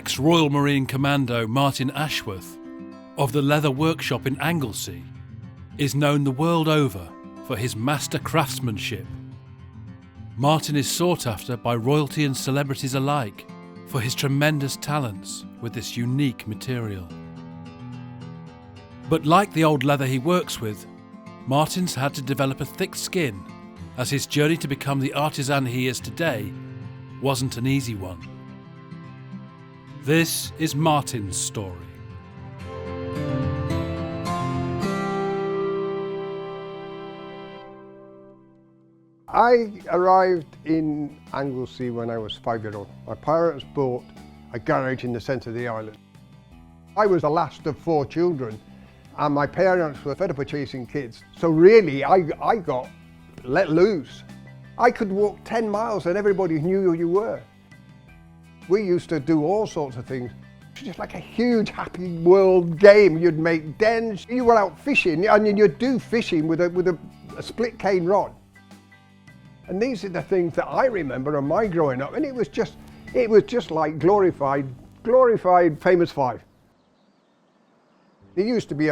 ex-Royal Marine Commando Martin Ashworth of the leather workshop in Anglesey is known the world over for his master craftsmanship. Martin is sought after by royalty and celebrities alike for his tremendous talents with this unique material. But like the old leather he works with, Martin's had to develop a thick skin, as his journey to become the artisan he is today wasn't an easy one. This is Martin's story. I arrived in Anglesey when I was 5-year-old. My parents bought a garage in the centre of the island. I was the last of 4 children, and my parents were fed up of chasing kids. So really, I got let loose. I could walk 10 miles and everybody knew who you were. We used to do all sorts of things. It was just like a huge happy world game. You'd make dens, you were out fishing, and you'd do fishing with a split cane rod. And these are the things that I remember of my growing up, and it was just like glorified Famous Five. There used to be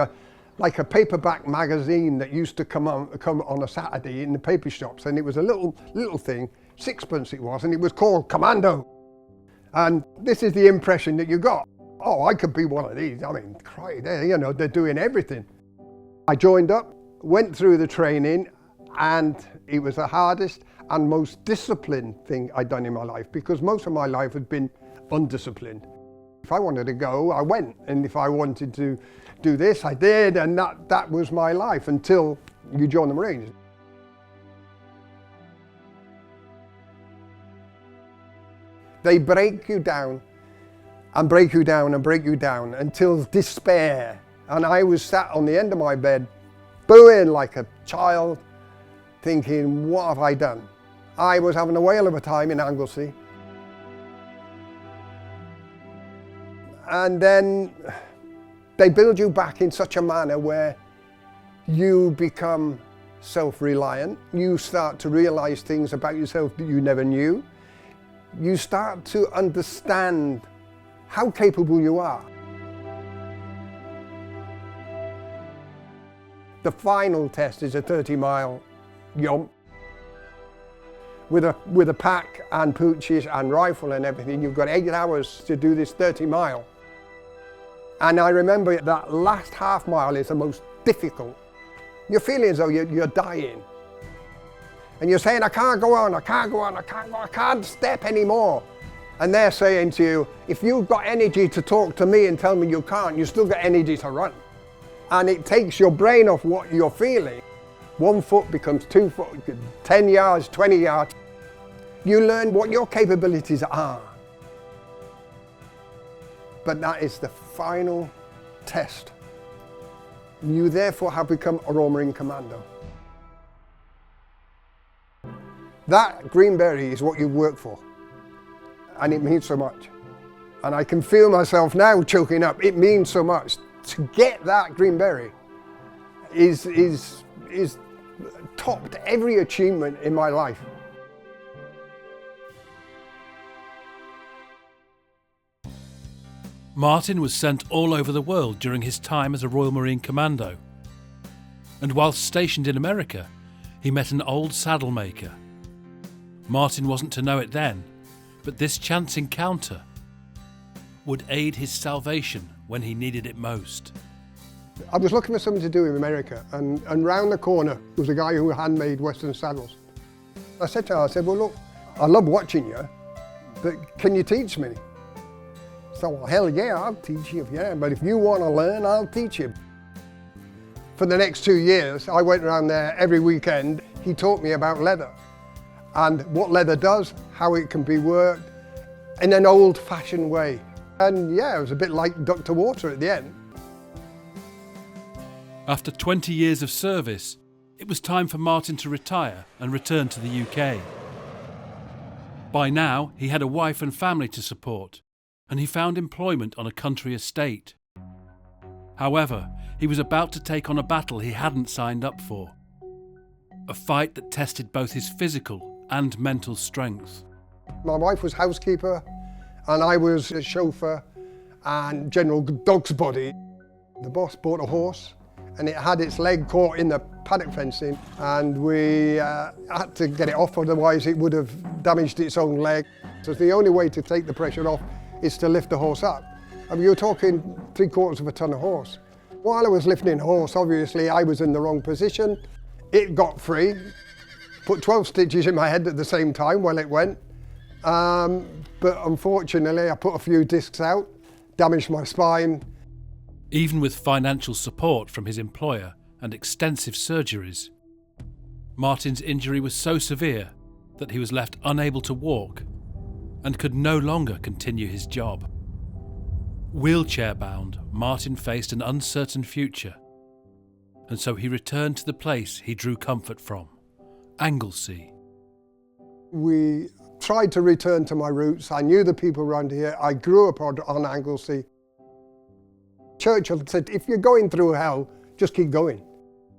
like a paperback magazine that used to come on a Saturday in the paper shops, and it was a little thing, 6pence it was, and it was called Commando. And this is the impression that you got. Oh, I could be one of these. I mean, they're doing everything. I joined up, went through the training, and it was the hardest and most disciplined thing I'd done in my life, because most of my life had been undisciplined. If I wanted to go, I went, and if I wanted to do this, I did, and that was my life until you join the Marines. They break you down and break you down and break you down until despair. And I was sat on the end of my bed, booing like a child, thinking, what have I done? I was having a whale of a time in Anglesey. And then they build you back in such a manner where you become self-reliant. You start to realize things about yourself that you never knew. You start to understand how capable you are. The final test is a 30-mile jump with a pack and pooches and rifle and everything. You've got 8 hours to do this 30-mile. And I remember that last half mile is the most difficult. You're feeling as though you're dying. And you're saying, I can't go on, I can't go on, I can't step anymore. And they're saying to you, if you've got energy to talk to me and tell me you can't, you still got energy to run. And it takes your brain off what you're feeling. 1 foot becomes 2 foot, 10 yards, 20 yards. You learn what your capabilities are. But that is the final test. You therefore have become a Royal Marine Commando. That green beret is what you work for, and it means so much. And I can feel myself now choking up. It means so much. To get that green beret is topped every achievement in my life. Martin was sent all over the world during his time as a Royal Marine Commando. And whilst stationed in America, he met an old saddle maker. Martin wasn't to know it then, but this chance encounter would aid his salvation when he needed it most. I was looking for something to do in America, and round the corner was a guy who handmade Western saddles. I said to her, well, look, I love watching you, but can you teach me? So, well, hell yeah, I'll teach you, yeah, but if you want to learn, I'll teach you. For the next 2 years, I went around there every weekend. He taught me about leather and what leather does, how it can be worked in an old-fashioned way. And yeah, it was a bit like duck to water at the end. After 20 years of service, it was time for Martin to retire and return to the UK. By now, he had a wife and family to support, and he found employment on a country estate. However, he was about to take on a battle he hadn't signed up for. A fight that tested both his physical and mental strength. My wife was housekeeper, and I was a chauffeur and general dog's body. The boss bought a horse and it had its leg caught in the paddock fencing, and we had to get it off, otherwise it would have damaged its own leg. So the only way to take the pressure off is to lift the horse up. I mean, you're talking 3/4 of a ton of horse. While I was lifting the horse, obviously I was in the wrong position. It got free, put 12 stitches in my head at the same time while it went. But unfortunately I put a few discs out, damaged my spine. Even with financial support from his employer and extensive surgeries, Martin's injury was so severe that he was left unable to walk and could no longer continue his job. Wheelchair-bound, Martin faced an uncertain future, and so he returned to the place he drew comfort from, Anglesey. We tried to return to my roots. I knew the people around here. I grew up on Anglesey. Churchill said, if you're going through hell, just keep going.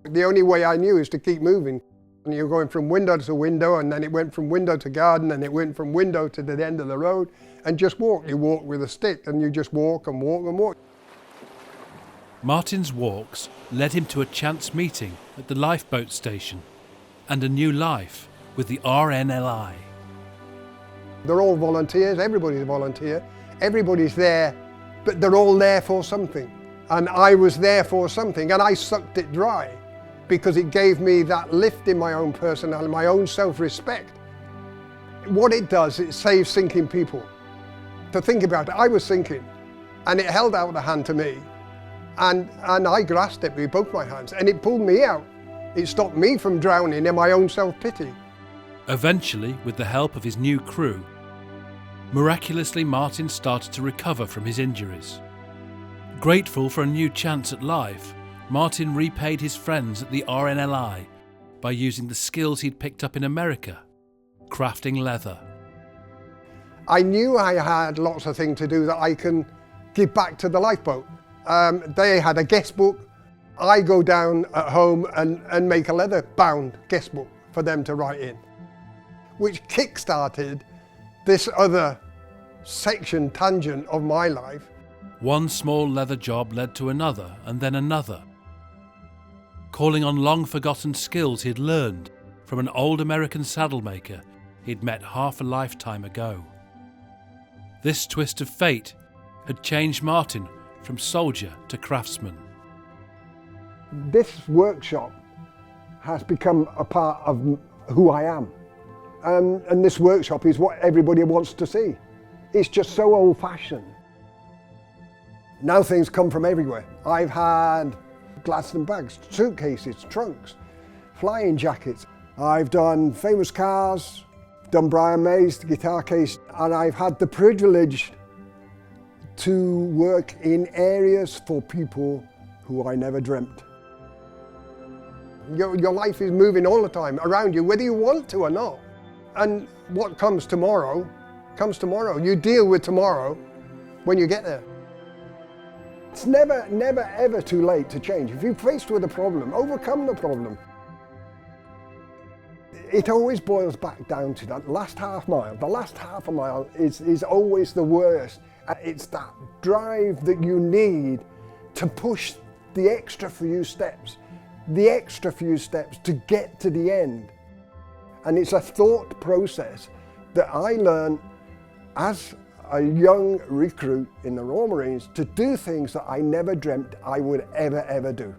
The only way I knew is to keep moving. And you're going from window to window, and then it went from window to garden, and it went from window to the end of the road, and just walk. You walk with a stick, and you just walk and walk and walk. Martin's walks led him to a chance meeting at the lifeboat station and a new life with the RNLI. They're all volunteers, everybody's a volunteer, everybody's there, but they're all there for something. And I was there for something, and I sucked it dry because it gave me that lift in my own personality, my own self-respect. What it does, it saves sinking people. To think about it, I was sinking, and it held out a hand to me, and I grasped it with both my hands, and it pulled me out. It stopped me from drowning in my own self-pity. Eventually, with the help of his new crew, miraculously Martin started to recover from his injuries. Grateful for a new chance at life, Martin repaid his friends at the RNLI by using the skills he'd picked up in America, crafting leather. I knew I had lots of things to do that I can give back to the lifeboat. They had a guest book. I go down at home and make a leather-bound guest book for them to write in, which kick-started this other section, tangent of my life. One small leather job led to another and then another, calling on long-forgotten skills he'd learned from an old American saddle maker he'd met half a lifetime ago. This twist of fate had changed Martin from soldier to craftsman. This workshop has become a part of who I am. And this workshop is what everybody wants to see. It's just so old-fashioned. Now things come from everywhere. I've had Gladstone bags, suitcases, trunks, flying jackets. I've done famous cars, done Brian May's guitar case, and I've had the privilege to work in areas for people who I never dreamt. Your life is moving all the time around you, whether you want to or not. And what comes tomorrow, comes tomorrow. You deal with tomorrow when you get there. It's never, ever too late to change. If you're faced with a problem, overcome the problem. It always boils back down to that last half mile. The last half a mile is always the worst. It's that drive that you need to push the extra few steps to get to the end. And it's a thought process that I learned as a young recruit in the Royal Marines to do things that I never dreamt I would ever do.